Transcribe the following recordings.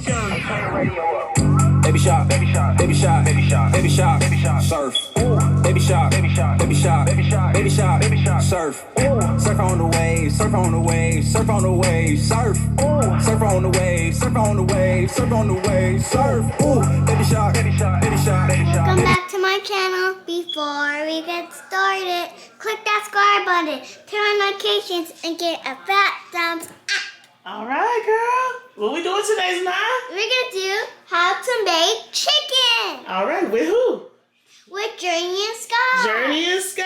Baby shark, baby shark, baby shark, baby shark, baby shark, baby shark, surf. Baby shark, baby shark, baby shark, baby shark, baby shark, baby shark, surf. Surf on the wave, surf on the wave, surf on the wave, surf. Surf on the wave, surf on the wave, surf on the wave, surf. Baby shark, baby shark, baby shark, baby shark. Welcome back to my channel. Before we get started, click that subscribe button, turn on notifications, and get a fat thumbs up. All right, girl. What we doing today, Skyy? We're gonna do how to make chicken All right, with who? with Journie and Skyy. Journey and Skyy.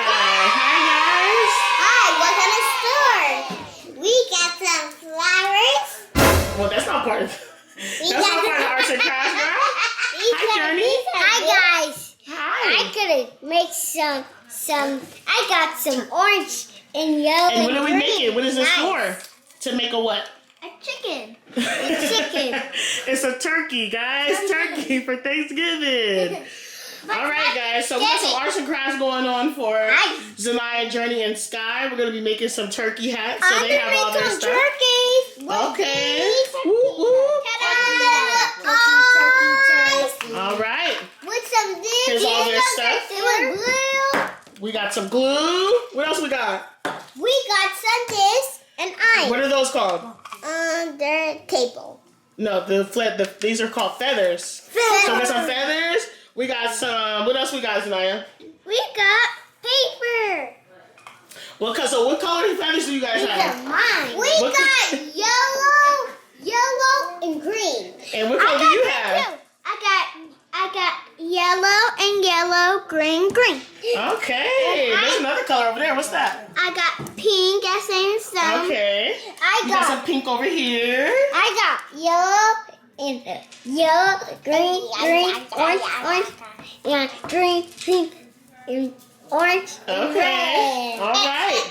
Hi, guys. Hi, what's in the store? We got some flowers. Well, that's not part of. That's not part of the arts and crafts, girl. Hi, Journey. Hi, guys. Hi. I could make some. I got some orange and yellow. And what are we green. making? What is this Nice. for? To make a what? A chicken. Chicken. It's a turkey, guys. Turkey for Thanksgiving. All right, guys. So we got some arts and crafts going on for Skyy, Journey, and Skyy. We're gonna be making some turkey hats, so they have all their stuff. Turkeys. Okay. Woo, woo. All right. With some this. Here's all their stuff. Glue. We got some glue. What else we got? We got some this and ice. What are those called? The table. No, these are called feathers. So we got some feathers. We got some. What else we got, Zanaya? We got paper. So what color feathers do you guys have? Mine. We got yellow, and green. And what color do you have? I got yellow and yellow, green. Okay. There's another color over there. What's that? I got pink, as in some. Okay. You got some pink over here. I got yellow, green, orange, yeah, green, pink, and orange. And Okay. red. All right.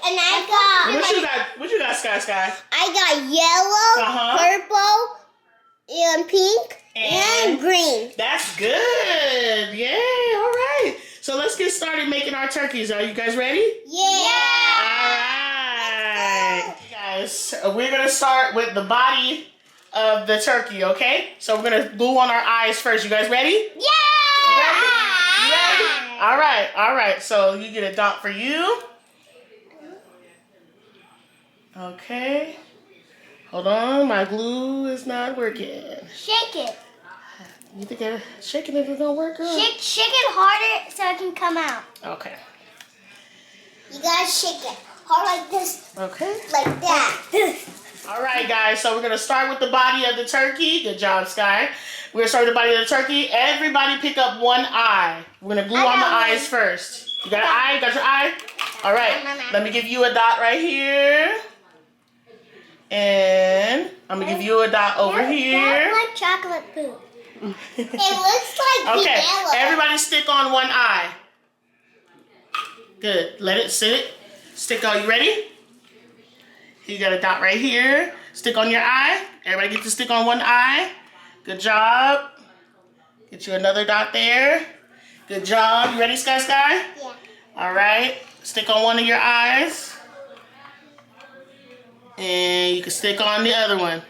And I got. What you got, Skyy? I got yellow, purple, and pink, and green. That's good. Yay. All right. So let's get started making our turkeys. Are you guys ready? Yeah. All right. Guys, we're going to start with the body of the turkey, okay? So we're going to glue on our eyes first. You guys ready? Yeah. Ready? All right. So you get a dot for you. Okay. Hold on, my glue is not working. Shake it. You think I'm shaking it don't work, girl? Shake it harder so it can come out. Okay. You gotta shake it hard like this, Okay. like that. All right, guys. So we're gonna start with the body of the turkey. Good job, Skyy. We're gonna start with the body of the turkey. Everybody pick up one eye. We're gonna glue on the eyes first. You got an eye? You got your eye? All right. Let me give you a dot right here. And I'm gonna give you a dot over here. That's like chocolate poop. It looks like Okay, vanilla. everybody stick on one eye. Good. Let it sit. Stick on. You ready? You got a dot right here. Stick on your eye. Everybody get to stick on one eye. Good job. Get you another dot there. Good job. You ready, Skyy? Yeah. All right. Stick on one of your eyes. And you can stick on the other one.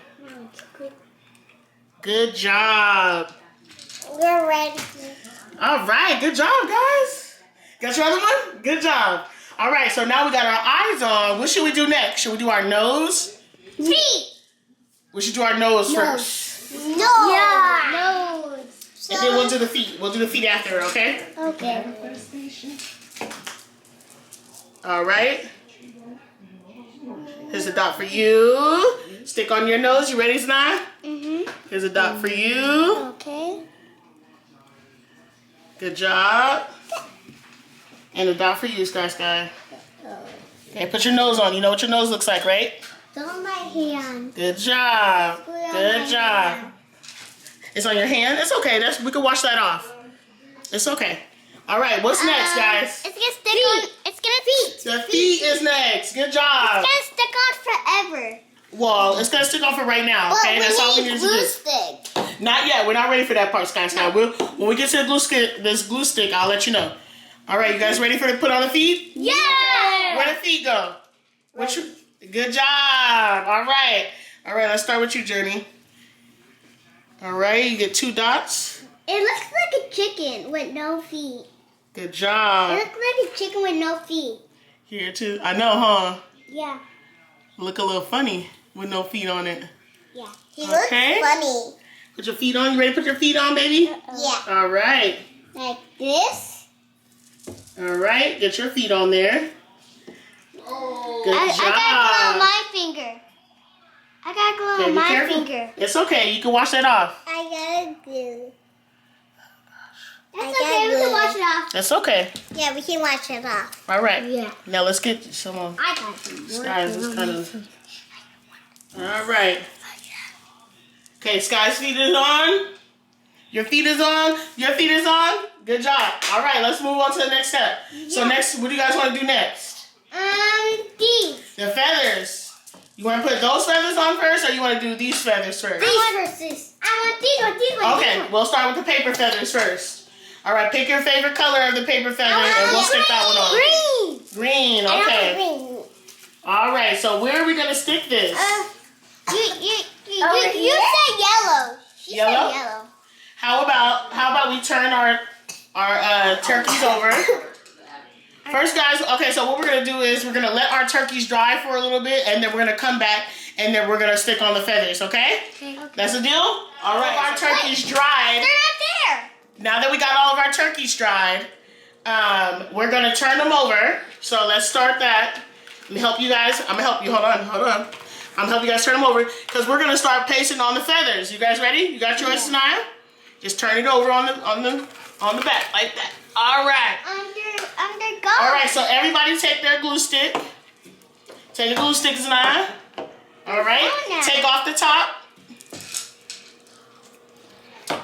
Good job. We're ready. All right. Good job, guys. Got your other one? Good job. All right. So now we got our eyes on. What should we do next? Should we do our nose? Feet. We should do our nose first. No. Yeah. Nose. And then we'll do the feet. We'll do the feet after, okay? Okay. All right. Here's a dot for you. Stick on your nose. You ready, Skyy? Here's a dot for you. Okay. Good job. And a dot for you, Skyy. Okay, put your nose on. You know what your nose looks like, right? On my hand. Good job. Good job. It's on your hand? It's okay. We can wash that off. It's okay. All right, what's next, guys? It's gonna stick on. It's gonna The feet is next. Good job. It's gonna stick on forever. Well, it's gonna stick on for right now, okay? But That's all we need to do. stick. Not yet. We're not ready for that part, Skyy. When we get to this glue stick, I'll let you know. All right, you guys ready for to put on the feet? Yeah. Where the feet go? Good job. All right. All right, let's start with you, Journey. All right, you get 2 dots. It looks like a chicken with no feet. Good It job. looks like a chicken with no feet. Here too. I know, huh? Yeah. Look a little funny with no feet on it. Yeah. He Okay. looks funny. Put your feet on. You ready to put your feet on, baby? Yeah. All right. Like this. All right. Get your feet on there. Good I job. got glue on my finger. I got glue Okay, on be my careful. finger. It's okay. You can wash that off. I got glue. That's okay. We can wash it off. That's okay. Yeah, we can wash it off. All right. Yeah. Now let's get some more. I got some more. Sky's is kind of. All right. Okay, Sky's feet is on. Your feet is on. Your feet is on. Good job. All right, let's move on to the next step. So next, what do you guys want to do next? These. The feathers. You want to put those feathers on first, or you want to do these feathers first? These. I want these one. Okay, we'll start with the paper feathers first. All right, pick your favorite color of the paper feather, and we'll stick that one on. Green. Green. I Okay. want green. All right. So where are we gonna stick this? You said yellow. She Yellow? said yellow. How about we turn our turkeys over? First, guys, okay, so what we're going to do is we're going to let our turkeys dry for a little bit, and then we're going to come back, and then we're going to stick on the feathers, okay? Okay. That's the deal? All right, our turkeys dried. They're not there. Now that we got all of our turkeys dried, we're going to turn them over. So let's start that. Let me help you guys. I'm going to help you. Hold on. I'm going to help you guys turn them over, because we're going to start pasting on the feathers. You guys ready? You got yours, Sanaya? Just turn it over on the back like that. All right. Under go. All right, so everybody take their glue stick. Take a glue stick, Sanaya. All right. now. Take off the top.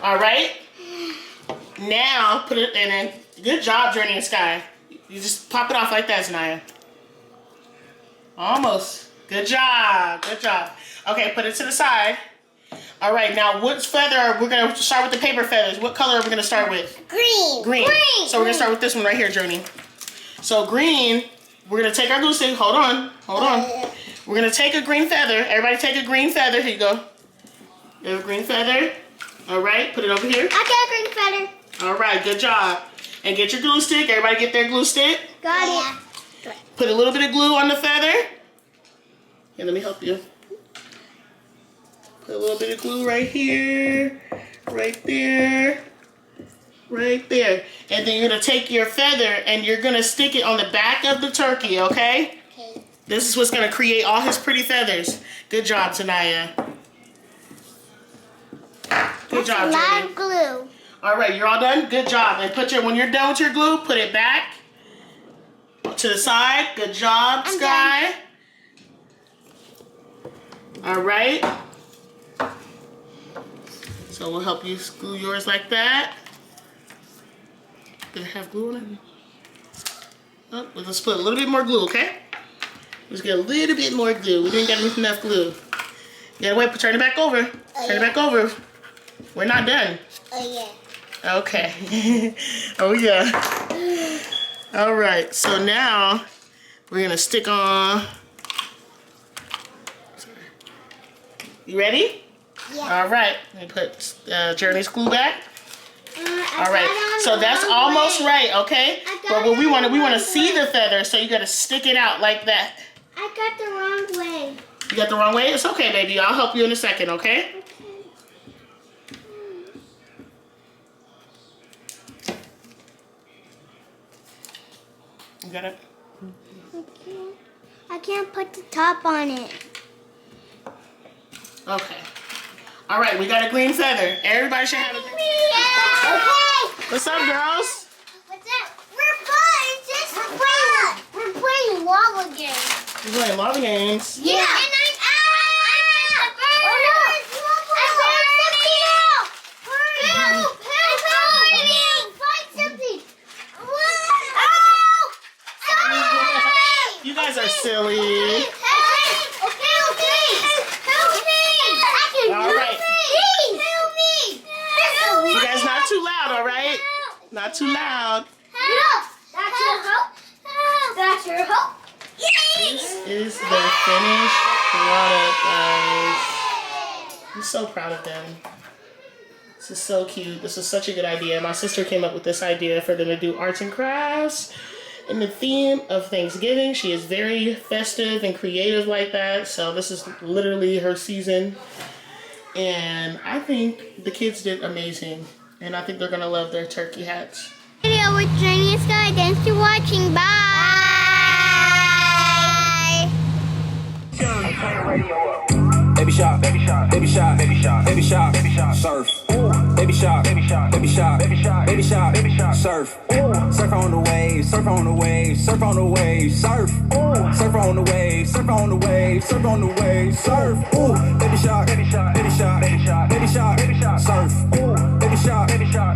All right. Now put it in. And good job, Journey and Skyy. You just pop it off like that, Sanaya. Almost. Good job. Good job. Okay, put it to the side. All right, now which feather? We're going to start with the paper feathers. What color are we going to start with? Green. Green. So we're going to start with this one right here, Journey. So green, we're going to take our glue stick. Hold on. We're going to take a green feather. Everybody take a green feather. Here you go. You have a green feather. All right, put it over here. I got a green feather. All right, good job. And get your glue stick. Everybody get their glue stick. Got it. Put a little bit of glue on the feather. Here, let me help you. Put a little bit of glue right here, right there, right there. And then you're going to take your feather and you're going to stick it on the back of the turkey, okay? Okay. This is what's going to create all his pretty feathers. Good job, Sanaya. Good job, A lot Journey. of glue. All right, you're all done? Good job. And when you're done with your glue, put it back to the side. Good job, I'm Skyy. All right. So we'll help you glue yours like that. Did it have glue on it? Oh, let's put a little bit more glue, okay? Let's get a little bit more glue. We didn't get enough glue. You gotta wait, turn it back over. Turn it back over. We're not done. Oh, yeah. Okay. Oh, yeah. All right, so now we're gonna stick on. You ready? Yeah. All right, let me put Journey's glue back. All right, so that's almost right, okay? But what we want to see the feather, so you got to stick it out like that. I got the wrong way. You got the wrong way? It's okay, baby. I'll help you in a second, okay? You got it? I can't put the top on it. Okay. All right, we got a green feather. Everybody should have a green. Yeah. Okay. What's up, girls? What's up? We're fun. It's just fun. We're playing lava games. You're playing lava games. Yeah. And I'm the bird. Oh, no. I found something else. Help. Find something. Oh. Sorry. You guys are silly. Okay. Help me. I can All right. Please. Help me. You guys not too loud, all right? Not too loud. Help. That's your help. That's your help. This is the finished product, guys. so proud of them. This is so cute. This is such a good idea. My sister came up with this idea for them to do arts and crafts in the theme of Thanksgiving. She is very festive and creative like that. So this is literally her season. And I think the kids did amazing. And I think they're going to love their turkey hats. Video with Journey and Skyy. Thanks for watching. Bye. Baby shot, baby shot, baby shot, baby shot, baby shot, baby shot, surf. Baby shot, baby shot, baby shot, baby shot, baby shot, baby shot, surf. Surf on the wave, surf on the wave, surf on the wave, surf. Surf on the wave, surf on the wave, surf on the wave, surf. Baby shot, baby shot, baby shot, baby shot, baby shot, baby shot, surf. Baby shot, baby shot, baby